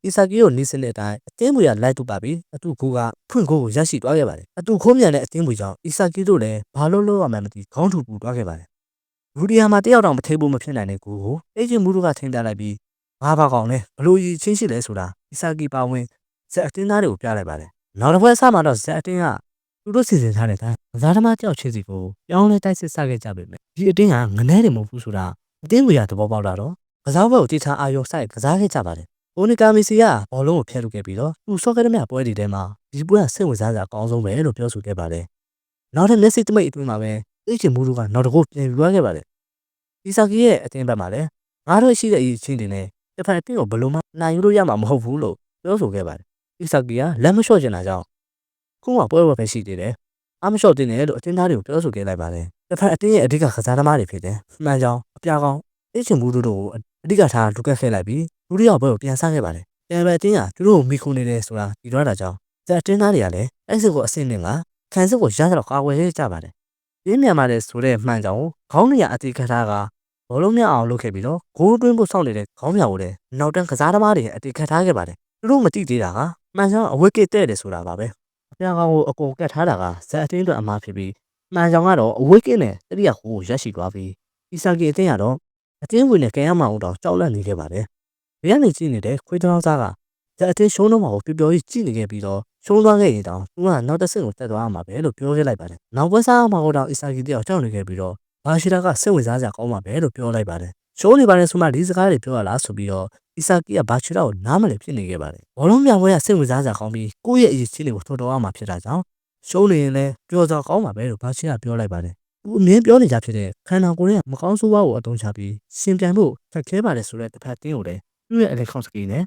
အီဆာကီကိုနီးစနစ်အတိုင်းအတင်းမွေကလိုက်တူပါပြီးအတူကိုကဖွင့်ကိုကိုရရှိသွားခဲ့ပါတယ်အတူခိုးမြန်တဲ့အတင်းမွေကြောင့်အီဆာကီတို့လည်းဘာလို့ရမှန်းမသိခေါင်းထူပူသွားခဲ့ပါတယ်လူဒီယာမှာတယောက်တောင်မထိဖို့မဖြစ်နိုင်တဲ့ကိုကိုအေဂျင့်မူတို့ကထိန်းထားလိုက်ပြီးငါဘာကောင်လဲဘလို့ရည်ချင်းရှိလဲဆိုတာအီဆာကီပါဝင်ဇက်အတင်းသားတွေကိုပြလိုက်ပါတယ်နောက်တစ်ပွဲအစမှာတော့ဇက်အတင်းကသူတို့စီစဉ်ထားတဲ့အတိုင်းကစားသမားတယောက်ချင်းစီကိုပြောင်းလဲတိုက်စစ်ဆခဲ့ကြပေမဲ့ဒီအတင်းကငနဲတယ်မဟုတ်ဘူးဆိုတာအတင်းကိုရသဘောပေါက်လာတော့ကစားပွဲကိုတိထားအာရုံစိုက်ကစားခဲ့ကြပါတယ်။အိုနီကာမီစီကဘောလုံးကိုဖျက်ထုတ်ခဲ့ပြီးတော့သူဆော့ခဲ့တဲ့မြပွဲတွေထဲမှာဒီပွဲကစိတ်ဝင်စားစရာအကောင်းဆုံးပဲလို့ပြောဆိုခဲ့ပါတယ်။နောက်ထပ်မျက်စိတမိတ်အတွင်းမှာပဲအစ်ချင်မူတို့ကနောက်တစ်ခုပြင်ပြသွားခဲ့ပါတယ်။အီဆာကီရဲ့အတင်းဘက်မှာလည်းငါတို့ရှိတဲ့အရေးချင်းတွေနဲ့တစ်ဖက်အတင်းကိုဘယ်လိုမှနိုင်ယူလို့ရမှာမဟုတ်ဘူးလို့ပြောဆိုခဲ့ပါတယ်။အီဆာကီကလက်မလျှော့ချင်တာကြောင့်ခုမှပွဲပဲရှိသေးတယ်။အမလျှော့တင်တယ်လို့အတင်းသားတွေကိုပြောဆိုခဲ့လိုက်ပါတယ်။တစ်ဖက်အတင်းရဲ့အဓိကကစားသမားတွေဖြစ်တယ်။မှန်ကြောင်းအပြာကောင်အစ်ချင်မူတို့ကိုအဓိကထားလူကက်ခဲ့လိုက်ပြီးလူတယောက်ဘက်ကိုပြန်ဆခဲ့ပါတယ်။ပြန်ပဲအတင်းကသူတို့ကိုမိခုနေတယ်ဆိုတာဒီတော့တာကြောင့်ဇက်အတင်းသားတွေကလည်းအဲ့စစ်ကိုအစင်းနဲ့ကခံစစ်ကိုရသတော့ကာဝယ်ရကြပါတယ်။ပြင်းမြန်ပါတယ်ဆိုတဲ့မှန်ကြောင်ခေါင်းနေရအတိခတ်ထားကဘောလုံးမြောက်အောင်လုပ်ခဲ့ပြီးတော့ဂိုးတွင်းဖို့စောင့်နေတဲ့ခေါင်းမြောက်ကိုလည်းနောက်တန်းကစားသမားတွေအတိခတ်ထားခဲ့ပါတယ်။သူတို့မတိသေးတာကမှန်ကြောင်အဝိကစ်တဲ့တယ်ဆိုတာပါပဲ။အပြာကောင်ကိုအကုန်ကတ်ထားတာကဇက်အတင်းအတွက်အမှားဖြစ်ပြီးမှန်ကြောင်ကတော့အဝိကစ်နဲ့တတိယဟိုးကိုရရှိသွားပြီးအီဆာကီအတင်းကတော့အတင်းဝင်နဲ့ကဲရမအောင်တော့ကြောက်လန့်နေခဲ့ပါတယ်။ဒီကနေကြည့်နေတဲ့ခွေးတောင်းသားကဇက်အတင်းရှုံးတော့မှာကိုပျော်ပျော်ကြီးကြည့်နေခဲ့ပြီးတော့ရှုံးသွားခဲ့ရင်တောင်သူကနောက်တစ်ဆင့်ကိုတက်သွားမှာပဲလို့ပြောခဲ့လိုက်ပါတယ်။နောက်ပွဲစားမှာတော့အီဆာကီတယောက်ကြောက်နေခဲ့ပြီးတော့ဘာရှိတာကစိတ်ဝင်စားစရာကောင်းမှာပဲလို့ပြောလိုက်ပါတယ်။ရှုံးနေပါတယ်ဆိုမှဒီစကားတွေပြောရလားဆိုပြီးတော့အီဆာကီကဘာရှိတာကိုနားမလည်ဖြစ်နေခဲ့ပါတယ်။ဘောလုံးမြောက်ပွဲကစိတ်ဝင်စားစရာကောင်းပြီးကိုယ့်ရဲ့အရေးချင်းတွေကိုထော်တော်ရမှာဖြစ်တာကြောင့်ရှုံးနေရင်လည်းပျော်စရာကောင်းမှာပဲလို့ဘာရှိတာပြောလိုက်ပါတယ်။သူအမြင်ပြောနေကြဖြစ်တဲ့ခန္ဓာကိုယ်ရဲ့မကောင်းဆိုးဝါးကိုအသုံးချပြီးရှင်ပြန်ဖို့ခက်ခဲပါတယ်ဆိုတဲ့တစ်ဖက်တင်းကိုလည်းသူ့ရဲ့အလက်ခေါင်းစကီနဲ့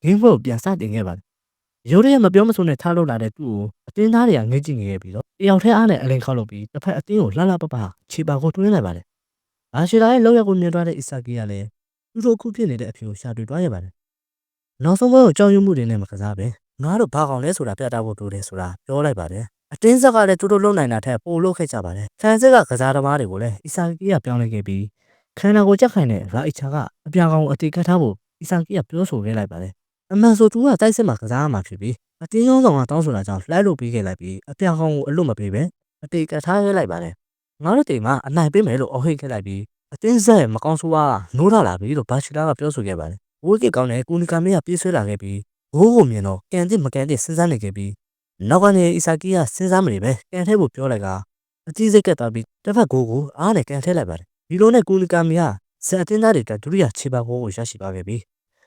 ဂိမ်းပွဲကိုပြန်စတင်ခဲ့ပါတယ်။ရိုးရဲမပြောမဆိုနဲ့ထားလို့လာတဲ့သူ့ကိုအတင်းသားတွေကငိတ်ကြည့်နေခဲ့ပြီးတော့တယောက်ထဲအားနဲ့အလင်ခေါက်လုပ်ပြီးတစ်ဖက်အတင်းကိုလှလှပပခြေပါကိုတွင်းလိုက်ပါတယ်။ဘာရှိလာရဲ့လောက်ရက်ကိုမြင်သွားတဲ့အီဆာကီကလည်းသူတို့ခုဖြစ်နေတဲ့အဖြစ်ကိုရှာတွေ့သွားရပါတယ်။နောက်ဆုံးပွဲကိုကြောက်ရွံ့မှုတွေနဲ့မကစားပဲငါတို့ဘာကောင်လဲဆိုတာပြသဖို့လိုတယ်ဆိုတာပြောလိုက်ပါတယ်။အတင်းဆက်ကလည်းသူတို့လုံနိုင်တာထက်ပိုလုပ်ခဲ့ကြပါတယ်။ခံစစ်ကကစားသမားတွေကိုလည်းအီဆာကီကပြောင်းလဲခဲ့ပြီးခန္ဓာကိုယ်ကြက်ခိုင်တဲ့ရာအီချာကအပြာကောင်ကိုအတေကတ်ထားဖို့အီဆာကီကပြောဆိုခဲ့လိုက်ပါတယ်။အမှန်ဆိုသူကတိုက်စစ်မှာကစားရမှာဖြစ်ပြီးအတင်းရောင်းဆောင်ကတောင်းဆိုတာကြောင့်လှိုက်လို့ပြီးခဲ့လိုက်ပြီးအပြာကောင်ကိုအလွတ်မပေးပဲအတေကတ်ထားခဲ့လိုက်ပါတယ်။ငါတို့တိမ်မှာအနိုင်ပေးမယ်လို့အော်ဟစ်ခဲ့လိုက်ပြီးအတင်းဆက်ရဲ့မကောင်းဆိုးဝါးနိုးထလာပြီလို့ဘာချီလာကပြောဆိုခဲ့ပါတယ်။ဝိကစ်ကောင်းတဲ့ကူနီကာမီကပြေးဆွဲလာခဲ့ပြီးဂိုးကိုမြင်တော့ကန်တစ်မကန်တစ်စဉ်းစားနေခဲ့ပြီးနောက်ကနေအီဆာကီကစဉ်းစားမနေပဲကန်ထဲဖို့ပြောလိုက်ကအကြီးစိတ်ကက်သွားပြီးတစ်ဖက်ဂိုးကိုအားနဲ့ကန်ထဲလိုက်ပါတယ်ဒီလိုနဲ့ကူနီကာမီကဇက်အတင်းသားတွေကဒုတိယခြေပါဂိုးကိုရရှိသွားခဲ့ပြီ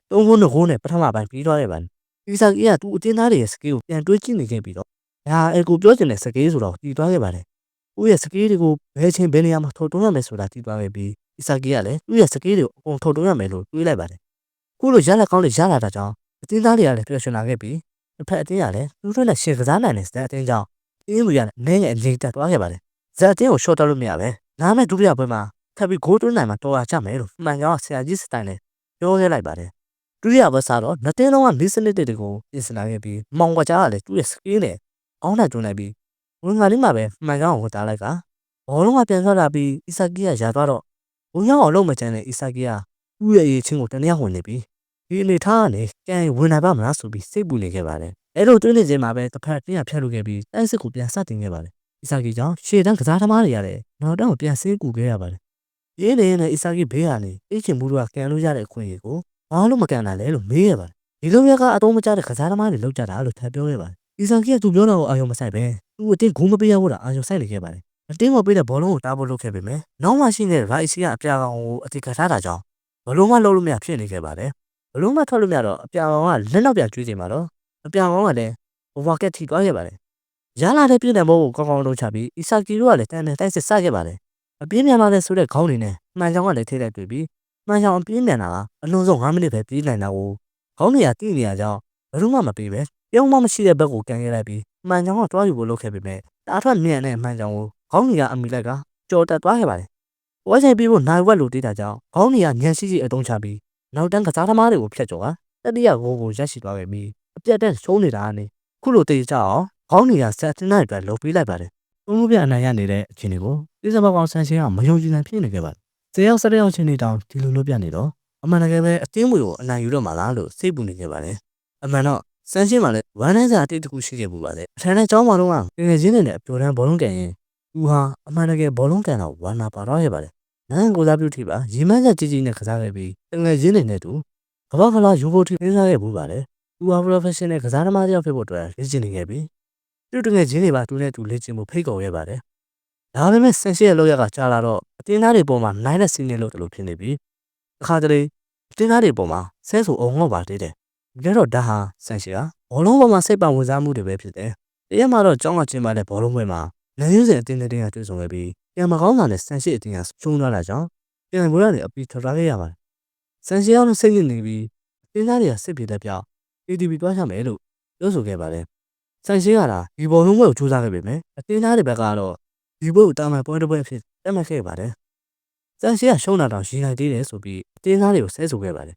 းသုံးဂိုးနဲ့ဂိုးနဲ့ပထမပိုင်းပြီးသွားခဲ့ပါတယ်အီဆာကီကသူ့အတင်းသားတွေရဲ့စကေးကိုပြန်တွေးကြည့်နေခဲ့ပြီးတော့ဒါအဲကိုပြောချင်တဲ့စကေးဆိုတော့တည်သွားခဲ့ပါတယ်ဦးရဲ့စကေးတွေကိုဘယ်ချိန်ဘယ်နေရာမှာထုတ်တွန်းရမယ်ဆိုတာတည်သွားခဲ့ပြီးအီဆာကီကလည်းသူ့ရဲ့စကေးတွေကိုအကုန်ထုတ်တွန်းရမယ်လို့တွေးလိုက်ပါတယ်ခုလိုရလက်ကောင်းတွေရလာတာကြောင့်အတင်းသားတွေကလည်းပျော်ရွှင်လာခဲ့ပြီးတစ်ဖက်အတင်းကလည်းသူတို့နဲ့ရှေ့ကစားနိုင်တဲ့ဇက်အတင်းကြောင့်အင်းမူရနဲ့အနေငယ်အငြိမ်တက်သွားခဲ့ပါတယ်ဇက်အတင်းကိုရှော့တက်လို့မရပဲနားမဲ့ဒုတိယပွဲမှာထပ်ပြီးဂိုးသွင်းနိုင်မှာတော်ရကြမယ်လို့မှန်ကြောင်းဆရာကြီးစတိုင်နဲ့ပြောခဲ့လိုက်ပါတယ်ဒုတိယပွဲစားတော့နှစ်တင်းလုံးက၄စနစ်တွေကိုပြင်ဆင်လာခဲ့ပြီးမောင်ကကြားကလည်းသူ့ရဲ့စကီးနဲ့အောင်းနဲ့တွန်းလိုက်ပြီးဝင်ငါလေးမှာပဲမှန်ကြောင်းကိုတားလိုက်ကဘောလုံးကပြန်ထွက်လာပြီးအီဆာကီကရာသွားတော့ဝင်ရောက်အောင်လုပ်မချင်တဲ့အီဆာကီကသူ့ရဲ့အရေးချင်းကိုတနည်းဝင်နေပြီးဒီအနေထားကနေကန်ဝင်နိုင်ပါမလားဆိုပြီးစိတ်ပူနေခဲ့ပါတယ်အဲ့လိုတွင်းနေခြင်းမှာပဲတစ်ဖက်တင်းရဖြတ်လို့ခဲ့ပြီးတိုက်စစ်ကိုပြန်စတင်ခဲ့ပါတယ်အီဆာကီကြောင့်ရှေ့တန်းကစားသမားတွေရတယ်နောက်တန်းကိုပြန်ဆင်းကူခဲ့ရပါတယ်ရင်းနေနဲ့အီဆာကီဘေးကနေအိတ်ချင်မှုတို့ကကန်လို့ရတဲ့အခွင့်အရေးကိုဘာလို့မကန်နိုင်လဲလို့မေးခဲ့ပါတယ်ဒီလိုမျိုးကအတုံးမကျတဲ့ကစားသမားတွေလောက်ကြတာလို့ထပ်ပြောခဲ့ပါတယ်အီဆာကီကသူပြောတာကိုအာရုံမစိုက်ပဲသူ့အတင်းဂိုးမပေးရဘူးလားအာရုံစိုက်နေခဲ့ပါတယ်အတင်းကိုပေးတဲ့ဘောလုံးကိုတားဖို့လုပ်ခဲ့ပေမဲ့နောက်မှရှိနေတဲ့ရိုက်စီကအပြာကောင်ကိုအတိကထားတာကြောင့်ဘလုံးမလုံးလို့မရဖြစ်နေခဲ့ပါတယ်ဘလုံးမထွက်လို့မရတော့အပြာကောင်ကလက်နောက်ပြန်ကျွေးနေမှာတော့အပြာကောင်ကလည်းဘဝကက်ထိသွားခဲ့ပါတယ်ရလာတဲ့ပြည်နယ်ဘောကိုကောင်းကောင်းလုံးချပြီးအီဆာကီတို့ကလည်းတန်တဲ့တိုက်စစ်စခဲ့ပါတယ်အပြင်းမြန်လာတဲ့ဆိုတဲ့ခေါင်းတွေနဲ့မှန်ချောင်းကလည်းထိလိုက်တွေ့ပြီးမှန်ချောင်းအပြင်းမြန်တာကအလုံးစုံ9မိနစ်ပဲပြေးနိုင်တာကိုခေါင်းတွေကတိနေရကြောင်းဘယ်သူမှမပြေးပဲပြုံးမမရှိတဲ့ဘက်ကိုကန်ခဲ့လိုက်ပြီးမှန်ချောင်းကတွားယူဖို့လုပ်ခဲ့ပေမဲ့တာထွက်မြန်တဲ့မှန်ချောင်းကိုခေါင်းတွေကအမိလိုက်ကကြော်တက်သွားခဲ့ပါတယ်ဝါချိန်ပြီးဖို့နိုင်ဝက်လိုတေးတာကြောင့်ခေါင်းတွေကညံရှိရှိအတုံးချပြီးနောက်တန်းကစားသမားတွေကိုဖျက်ကျော်ကတတိယဂိုးကိုရရှိသွားခဲ့ပြီးအပြတ်တက်ရှုံးနေတာကနေခုလိုတေးကြအောင်ခေါင်းတွေကဆက်တင်နိုင်အတွက်လှုပ်ပေးလိုက်ပါတယ်။ဘုံပြအနိုင်ရနေတဲ့အခြေအနေကိုတိစမောက်ကောင်ဆန်ရှင်းကမယုံကြည်နိုင်ဖြစ်နေခဲ့ပါတယ်။ဇေယောက်17ယောက်ချင်းနေတောင်ဒီလိုလုပ်ပြနေတော့အမှန်တကယ်ပဲအတင်းမွေကိုအနိုင်ယူတော့မှာလားလို့စိတ်ပူနေခဲ့ပါတယ်။ အမှန်တော့စမ်းရှင်းမှလည်းဝမ်းနည်းစရာအတိတ်တစ်ခုရှိခဲ့ပူပါလေအထက်နဲ့ကျောင်းမှာတော့ငငယ်ချင်းတွေနဲ့အပျော်တမ်းဘောလုံးကန်ရင်သူဟာအမှန်တကယ်ဘောလုံးကန်တော့ဝါနာပါတော့ခဲ့ပါတယ်နိုင်ငံကိုစားပြုထိပါရီမန်းချက်ကြီးကြီးနဲ့ကစားခဲ့ပြီးငငယ်ချင်းတွေနဲ့တူကမ္ဘာဖလားယူဖိုတီပေးစားခဲ့ပူပါလေသူဟာ professional ကစားသမားတစ်ယောက်ဖြစ်ဖို့အတွက်လေ့ကျင့်နေခဲ့ပြီးသူတငယ်ချင်းတွေပါတူနဲ့တူလေ့ကျင့်ဖို့ဖိတ်ခေါ်ခဲ့ပါတယ်ဒါပေမဲ့ဆန်ရှီရဲ့လောက်ရကကြာလာတော့အတင်းသားတွေပေါ်မှာနိုင်တဲ့စီးနေလို့တလို့ဖြစ်နေပြီအခါတလေအတင်းသားတွေပေါ်မှာဆဲဆူအောင်ငေါ့ပါသေးတယ်ဒါတော့ဒါဟာဆန်ရှီကဘောလုံးပေါ်မှာစိတ်ပါဝင်စားမှုတွေပဲဖြစ်တယ်တရက်မှာတော့ကျောင်းကကျင်းပတဲ့ဘောလုံးပွဲမှာလက်ရွေးစင်အတင်းတွေကတွေ့ဆုံခဲ့ပြီးပြန်မကောင်းတာနဲ့ဆန်ရှီအတင်းကရှုံးသွားတာကြောင့်ပြန်ပွဲကနေအပီထွက်သွားခဲ့ရပါတယ်ဆန်ရှီကတော့စိတ်ညစ်နေပြီးအတင်းသားတွေကစစ်ပြေတဲ့ပြောက် ATV တွားရမယ်လို့ပြောဆိုခဲ့ပါတယ်ဆန်ရှီကလာဒီဘောလုံးပွဲကိုစူးစမ်းခဲ့ပေမဲ့အတင်းသားတွေဘက်ကတော့ဒီပွဲကိုတာမန်ပွဲတစ်ပွဲဖြစ်တတ်မှတ်ခဲ့ပါတယ်ဆန်ရှီကရှုံးတာတောင်ရည်နိုင်သေးတယ်ဆိုပြီးအတင်းသားတွေကိုဆဲဆိုခဲ့ပါတယ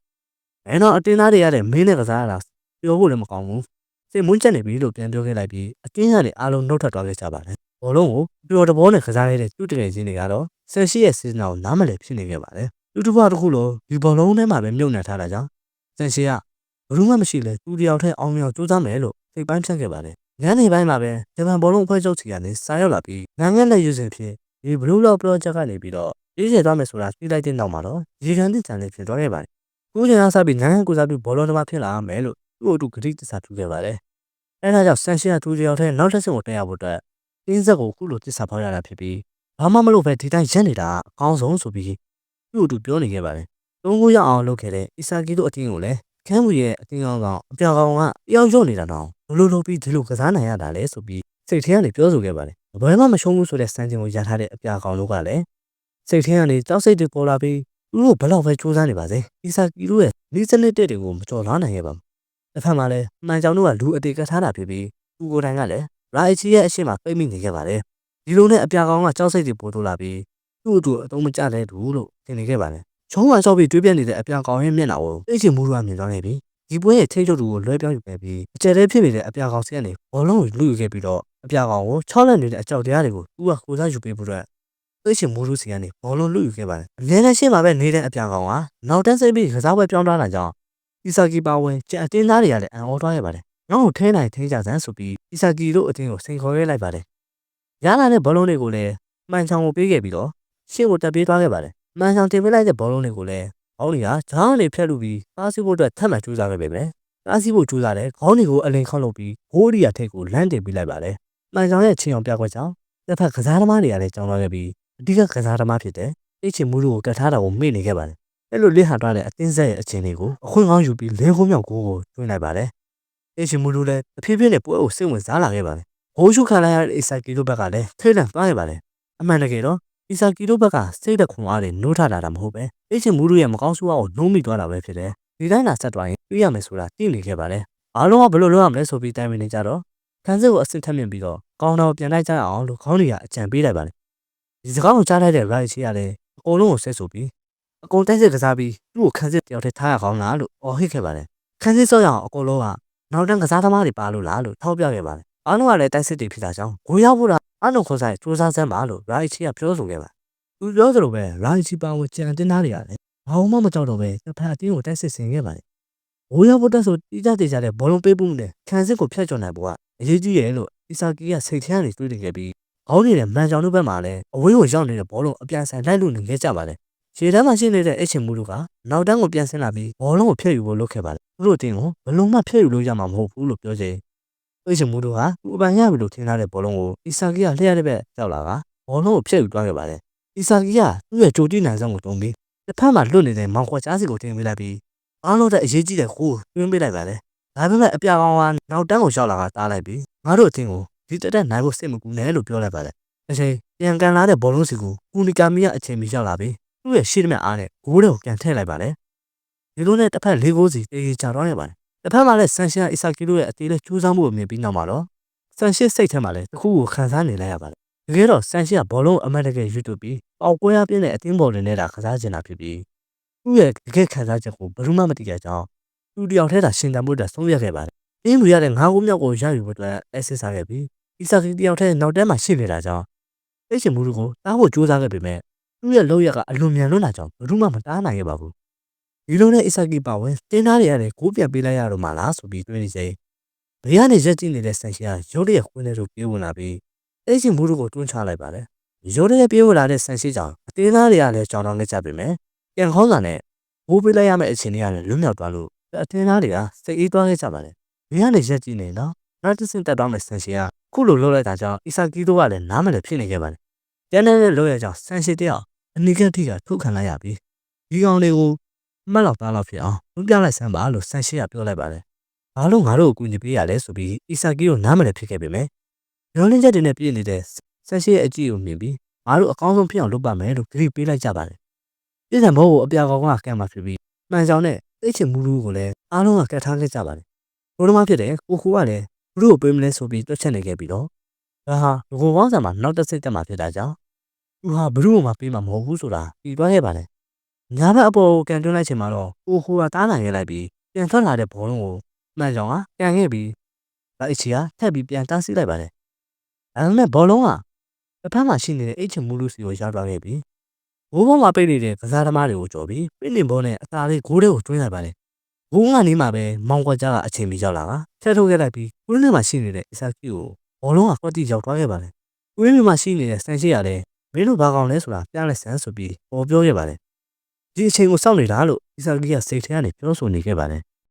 ်အဲတော့အတင်းသားတွေရတဲ့မင်းနဲ့ကစားရတာပြောဖို့လည်းမကောင်းဘူးစိတ်မွန်းချက်နေပြီလို့ပြန်ပြောခဲ့လိုက်ပြီးအတင်းသားတွေအားလုံးနှုတ်ထွက်သွားခဲ့ကြပါတယ်ဘောလုံးကိုပျော်တဘောနဲ့ကစားရတဲ့သူ့တကယ်ချင်းတွေကတော့ဆန်ရှီရဲ့စီဇန်ကိုနားမလည်ဖြစ်နေခဲ့ပါတယ်သူတစ်ပတ်တစ်ခုလုံးဒီဘောလုံးထဲမှာပဲမြုပ်နှံထားတာကြောင့်ဆန်ရှီကဘယ်သူမှမရှိလဲသူတယောက်တည်းအောင်မြောက်စူးစမ်းမယ်လို့စိတ်ပိုင်းဖြတ်ခဲ့ပါတယ်ညနေပိုင်းမှာပဲဂျပန်ဘောလုံးအဖွဲ့ချုပ်စီကနေစာရောက်လာပြီးနိုင်ငံလက်ရွေးစင်ဖြစ်ဒီဘလူးလော့ project ကနေပြီးတော့ရေးချယ်သွားမယ်ဆိုတာသိလိုက်တဲ့နောက်မှာတော့ရေကန်တစ်တန်လေးဖြစ်သွားခဲ့ပါတယ်ခုချိန်ကစပြီးနိုင်ငံကိုစားပြီးဘောလုံးသမားဖြစ်လာမယ်လို့သူ့အတူဂတိတစ္ဆာပြုခဲ့ပါတယ်အဲဒါကြောင့်ဆန်ရှီကသူတယောက်တည်းနောက်တစ်ဆင့်ကိုတက်ရဖို့အတွက်တင်းဆက်ကိုခုလိုတစ္ဆာဖောက်ရတာဖြစ်ပြီးဘာမှမလုပ်ပဲဒီတိုင်းရက်နေတာအကောင်းဆုံးဆိုပြီးသူ့အတူပြောနေခဲ့ပါတယ်သုံးခုရအောင်လုပ်ခဲ့တဲ့အီဆာကီတို့အတင်းကိုလည်းခန်းမူရဲ့အတင်းကောင်ကအပြောင်ကောင်ကတယောက်ရုံနေတာတော့ဘလို့လုပ်ပြီးဒီလိုကစားနိုင်ရတာလဲဆိုပြီးစိတ်ထဲကနေပြောဆိုခဲ့ပါတယ်ဘယ်မှမရှုံးဘူးဆိုတဲ့စံချိန်ကိုရထားတဲ့အပြာကောင်တို့ကလည်းစိတ်ထဲကနေကြောက်စိတ်တွေပေါ်လာပြီးသူတို့ဘယ်တော့ပဲစူးစမ်းနေပါစေအီဆာကီတို့ရဲ့နီးစနစ်တွေကိုမကျော်လွှားနိုင်ခဲ့ပါဘူးတစ်ဖက်မှာလည်းမှန်ကြောင်တို့ကလူအတေကထားတာဖြစ်ပြီးသူကိုယ်တိုင်ကလည်းရာအချီရဲ့အရှိမပိတ်မိနေခဲ့ပါတယ်ဒီလိုနဲ့အပြာကောင်ကကြောက်စိတ်တွေပေါ်ထုတ်လာပြီးသူ့အတူအတုံးမကျတဲ့သူလို့ထင်နေခဲ့ပါတယ်ချုံးဝါဆော့ပြီးတွေးပြနေတဲ့အပြာကောင်ရဲ့မျက်နှာကိုသိချင်မှုကမြင်သွားခဲ့ပြီးဒီပွဲရဲ့ထိတ်ချုပ်သူကိုလွှဲပြောင်းယူခဲ့ပြီးအကျယ်တဲဖြစ်နေတဲ့အပြာကောင်စီကနေဘောလုံးကိုလူယူခဲ့ပြီးတော့အပြာကောင်ကိုချောက်လက်နေတဲ့အကြောက်တရားတွေကိုသူကကိုစားယူပေးဖို့အတွက်သိချင်မှုစီကနေဘောလုံးလူယူခဲ့ပါတယ်အလဲနဲ့ရှင်းမှာပဲနေတဲ့အပြာကောင်ကနောက်တန်းစိတ်ပြီးကစားပွဲပြောင်းသွားတာကြောင့်အီဆာကီပါဝင်ကျန်အတင်းသားတွေကလည်းအံ့ဩသွားခဲ့ပါတယ်ငေါ့ကိုထဲနိုင်ထိကြစမ်းဆိုပြီးအီဆာကီတို့အတင်းကိုစိန်ခေါ်ခဲ့လိုက်ပါတယ်ရလာတဲ့ဘောလုံးတွေကိုလည်းမှန်ချောင်ကိုပေးခဲ့ပြီးတော့ရှင်းကိုတက်ပြေးသွားခဲ့ပါတယ်မှန်ချောင်တင်ပေးလိုက်တဲ့ဘောလုံးတွေကိုလည်းခေါင်းတွေကဂျောင်းနေဖြတ်လူပြီးပါစီဖို့အတွက်ထပ်မံကြိုးစားခဲ့ပေမယ့်ပါစီဖို့ကြိုးစားတဲ့ခေါင်းတွေကိုအလင်ခောက်လုပ်ပြီးဂိုးရီယာထိတ်ကိုလမ်းတင်ပေးလိုက်ပါတယ်မှန်ချောင်ရဲ့ချင်းအောင်ပြကွက်ကြောင့်တစ်ဖက်ကစားသမားတွေကလည်းကြောင်းသွားခဲ့ပြီးအဓိကကစားသမားဖြစ်တဲ့အိတ်ချင်မှုတို့ကိုကတ်ထားတာကိုမေ့နေခဲ့ပါတယ်အဲ့လိုလစ်ဟာသွားတဲ့အတင်းဆက်ရဲ့အခြေအနေကိုအခွင့်ကောင်းယူပြီးလင်းခုံးမြောက်ဂိုးကိုတွင်းလိုက်ပါတယ်အိတ်ချင်မှုတို့လည်းအဖြစ်ဖြစ်နဲ့ပွဲကိုစိတ်ဝင်စားလာခဲ့ပါတယ်ဘိုးရှုခံလိုက်ရတဲ့အီဆာကီတို့ဘက်ကလည်းထိတ်လန့်သွားခဲ့ပါတယ်အမှန်တကယ်တော့အီဆာကီတို့ဘက်ကစိတ်သက်ခွန်အားတွေနှိုးထလာတာမဟုတ်ပဲအိတ်ချင်မှုတို့ရဲ့မကောင်းဆိုးအားကိုနှိုးမိသွားတာပဲဖြစ်တယ်ဒီတိုင်းသာဆက်သွားရင်ပြရမယ်ဆိုတာသိနေခဲ့ပါတယ်အားလုံးကဘယ်လိုလုပ်ရမလဲဆိုပြီးတိုင်ပင်နေကြတော့ခန်းစစ်ကိုအစစ်ထက်မြင်ပြီးတော့ကောင်းတော်ပြန်လိုက်ကြအောင်လို့ခေါင်းတွေကအကြံပေးလိုက်ပါတယ်ဒီစကားကိုကြားလိုက်တဲ့ right ချီကလည်းအကုန်လုံးကိုဆက်ဆိုပြီးအကုန်တိုက်စစ်ကစားပြီးသူ့ကိုခန်းစစ်တယောက်တည်းထားရကောင်းလားလို့အော်ဟစ်ခဲ့ပါတယ်ခန်းစစ်စောက်ရအောင်အကုန်လုံးကနောက်တန်းကစားသမားတွေပါလို့လားလို့ထောက်ပြခဲ့ပါတယ်အားလုံးကလည်းတိုက်စစ်တွေဖြစ်တာကြောင့်ဂိုးရောက်ဖို့အားလုံးခေါ်ဆိုင်စူးစမ်းစမ်းပါလို့ right ချီကပြောဆိုခဲ့ပါသူပြောသလိုပဲ right ချီပါဝင်ကြံတင်းသားတွေကလည်းဘာမှမကြောက်တော့ပဲတစ်ဖက်အတင်းကိုတိုက်စစ်ဆင်ခဲ့ပါတယ်ဂိုးရောက်ဖို့တက်ဆိုတိကျတဲ့ဘောလုံးပေးမှုနဲ့ခန်းစစ်ကိုဖျက်ချော်နိုင်ဖို့ကအရေးကြီးရဲ့လို့အီဆာကီကစိတ်ထဲကနေတွေးနေခဲ့ပြီးခေါင်းနေတဲ့မန်ချောင်တို့ဘက်မှာလည်းအဝေးကိုရောက်နေတဲ့ဘောလုံးအပြန်ဆိုင်လိုက်လို့နေခဲ့ကြပါတယ်ခြေတန်းမှာရှိနေတဲ့အချင်မှုတို့ကနောက်တန်းကိုပြန်ဆင်းလာပြီးဘောလုံးကိုဖျက်ယူဖို့လုပ်ခဲ့ပါတယ်သူတို့အတင်းကိုဘလုံးမှဖျက်ယူလို့ရမှာမဟုတ်ဘူးလို့ပြောချိန်အချင်မှုတို့ကသူ့အပန်ရပြီလို့ထင်ထားတဲ့ဘောလုံးကိုအီဆာကီကလျှက်တဲ့ဘက်ရောက်လာကဘောလုံးကိုဖျက်ယူသွားခဲ့ပါတယ်အီဆာကီကသူ့ရဲ့ကြိုတိနိုင်ဆောင်ကိုတုံးပြီးတစ်ဖက်မှာလွတ်နေတဲ့မောင်ခွက်ချားစီကိုတင်ပေးလိုက်ပြီးအားလုံးတဲ့အရေးကြီးတဲ့ခိုးတွင်းပေးလိုက်ပါတယ်ဒါပေမဲ့အပြာကောင်ကနောက်တန်းကိုရောက်လာကတားလိုက်ပြီးငါတို့အတင်းကိုဒီတက်နိုင်ဖို့စိတ်မကူနဲ့လို့ပြောလိုက်ပါတယ်အချိန်ပြန်ကန်လာတဲ့ဘောလုံးစီကိုကူနီကာမီကအချိန်မီရောက်လာပြီးသူ့ရဲ့ရှေ့တမအားနဲ့ဂိုးတွေကိုပြန်ထည့်လိုက်ပါတယ်ဒီလိုနဲ့တစ်ဖက်၄ဂိုးစီတေးချသွားခဲ့ပါတယ်တစ်ဖက်မှာလည်းဆန်ရှန်အီဆာကီတို့ရဲ့အသေးလေးကျိုးစားမှုကိုမြင်ပြီးနောက်မှာတော့ဆန်ရှစ်စိတ်ထဲမှာလည်းတစ်ခုကိုခံစားနေလိုက်ရပါတယ်တကယ်တော့ဆန်ရှစ်ကဘောလုံးအမတ်တကယ်ယူတူပြီးပေါက်ပွဲရပြင်းတဲ့အတင်းဘော်တွေနဲ့တာကစားကျင်တာဖြစ်ပြီးသူ့ရဲ့တကယ်ခံစားချက်ကိုဘယ်သူမှမသိကြကြောင်းသူတယောက်တည်းသာရှင်တန်ဖို့အတွက်ဆုံးဖြတ်ခဲ့ပါတယ်အင်းမူရတဲ့၅ဂိုးမြောက်ကိုရယူဖို့အတွက်အဆစ်စားခဲ့ပြီးအီဆာကီတယောက်တည်းနောက်တန်းမှာရှိနေတာကြောင့်သိချင်မှုကိုတားဖို့ကြိုးစားခဲ့ပေမဲ့သူ့ရဲ့လောက်ရကအလွန်မြန်လွန်းတာကြောင့်ဘယ်သူမှမတားနိုင်ခဲ့ပါဘူး ဒီလိုနဲ့အီဆာကီပါဝင်တင်းသားတွေရတယ်ကိုးပြန်ပေးလိုက်ရတော့မှလားဆိုပြီးတွေးနေချိန်ဘေးကနေရက်ကြည့်နေတဲ့ဆန်ရှီကရုတ်တရက်ခွင်းထဲသို့ပြေးဝင်လာပြီးအဲ့ချင်းဘူးတို့ကိုတွန်းချလိုက်ပါတယ်ရုတ်တရက်ပြေးဝင်လာတဲ့ဆန်ရှီကြောင့်အတင်းသားတွေကလည်းကြောင်တောင်းနေကြပြီမယ်ပြန်ခေါင်းစာနဲ့ဘိုးပေးလိုက်ရမယ့်အချိန်တွေကလည်းလွတ်မြောက်သွားလို့အတင်းသားတွေကစိတ်အေးသွားခဲ့ကြပါတယ်ဘေးကနေရက်ကြည့်နေတော့နောက်တစ်ဆင့်တက်သွားမယ့်ဆန်ရှီကခုလိုလှုပ်လိုက်တာကြောင့်အီဆာကီတို့ကလည်းနားမလည်ဖြစ်နေခဲ့ပါတယ်ကျန်တဲ့လှုပ်ရကြောင့်ဆန်ရှီတယောက်အနိကတိကထုတ်ခံလိုက်ရပြီးဒီကောင်တွေကိုမှတ်လောက်သားလောက်ဖြစ်အောင်လုံးပြလိုက်စမ်းပါလို့ဆန်ရှီကပြောလိုက်ပါတယ်ဘာလို့ငါတို့ကိုကူညီပေးရလဲဆိုပြီးအီဆာကီတို့နားမလည်ဖြစ်ခဲ့ပေမဲ့ရောလင်းချက်တွေနဲ့ပြည့်နေတဲ့ဆန်ရှီရဲ့အကြည့်ကိုမြင်ပြီးငါတို့အကောင်းဆုံးဖြစ်အောင်လုပ်ပါမယ်လို့ကြိပေးလိုက်ကြပါတယ်ပြည်စံဘိုးကိုအပြာကောင်ကကမ်းမှာဖြစ်ပြီးမှန်ဆောင်နဲ့သိချင်မှုလူကိုလည်းအားလုံးကကတ်ထားခဲ့ကြပါတယ်ဘိုးတော်မဖြစ်တဲ့ကိုကူကလည်းဘလူးကိုပေးမလဲဆိုပြီးတွက်ချက်နေခဲ့ပြီးတော့ဒါဟာဒီကိုကောင်းစားမှာနောက်တစ်စိတ်တက်မှာဖြစ်တာကြောင့်သူဟာဘလူးကိုမှပေးမှာမဟုတ်ဘူးဆိုတာပြီးသွားခဲ့ပါတယ်ညာဘက်အပေါ်ကိုကန်တွန်းလိုက်ချိန်မှာတော့ကိုကူကတားနိုင်ခဲ့လိုက်ပြီးပြန်ထွက်လာတဲ့ဘောလုံးကိုမှန်ဆောင်ကကန်ခဲ့ပြီးလိုက်ချီကထပ်ပြီးပြန်တားဆီးလိုက်ပါတယ်ဒါပေမဲ့ဘောလုံးကတစ်ဖက်မှာရှိနေတဲ့အိတ်ချင်မှုလူစီကိုရောက်သွားခဲ့ပြီးဘိုးဘုံမှာပိတ်နေတဲ့ကစားသမားတွေကိုကြော်ပြီးပြင်းနေဘောနဲ့အသာလေးဂိုးတွေကိုတွင်းလိုက်ပါတယ်ဘုံကနေမှပဲမောင်ကွက်ကြားကအချိန်မီရောက်လာတာထက်ထုတ်ခဲ့လိုက်ပြီးကွင်းထဲမှာရှိနေတဲ့အီဆာကီကိုဘောလုံးကကွက်တိရောက်သွားခဲ့ပါတယ်ကွင်းထဲမှာရှိနေတဲ့ဆန်ရှိရတဲ့မင်းတို့ဘာကောင်လဲဆိုတာပြလိုက်ဆန်းဆိုပြီးပေါ်ပြောခဲ့ပါတယ်ဒီအချိန်ကိုစောင့်နေတာလို့အီဆာကီကစိတ်ထဲကနေပြောဆိုနေခဲ့ပါတယ်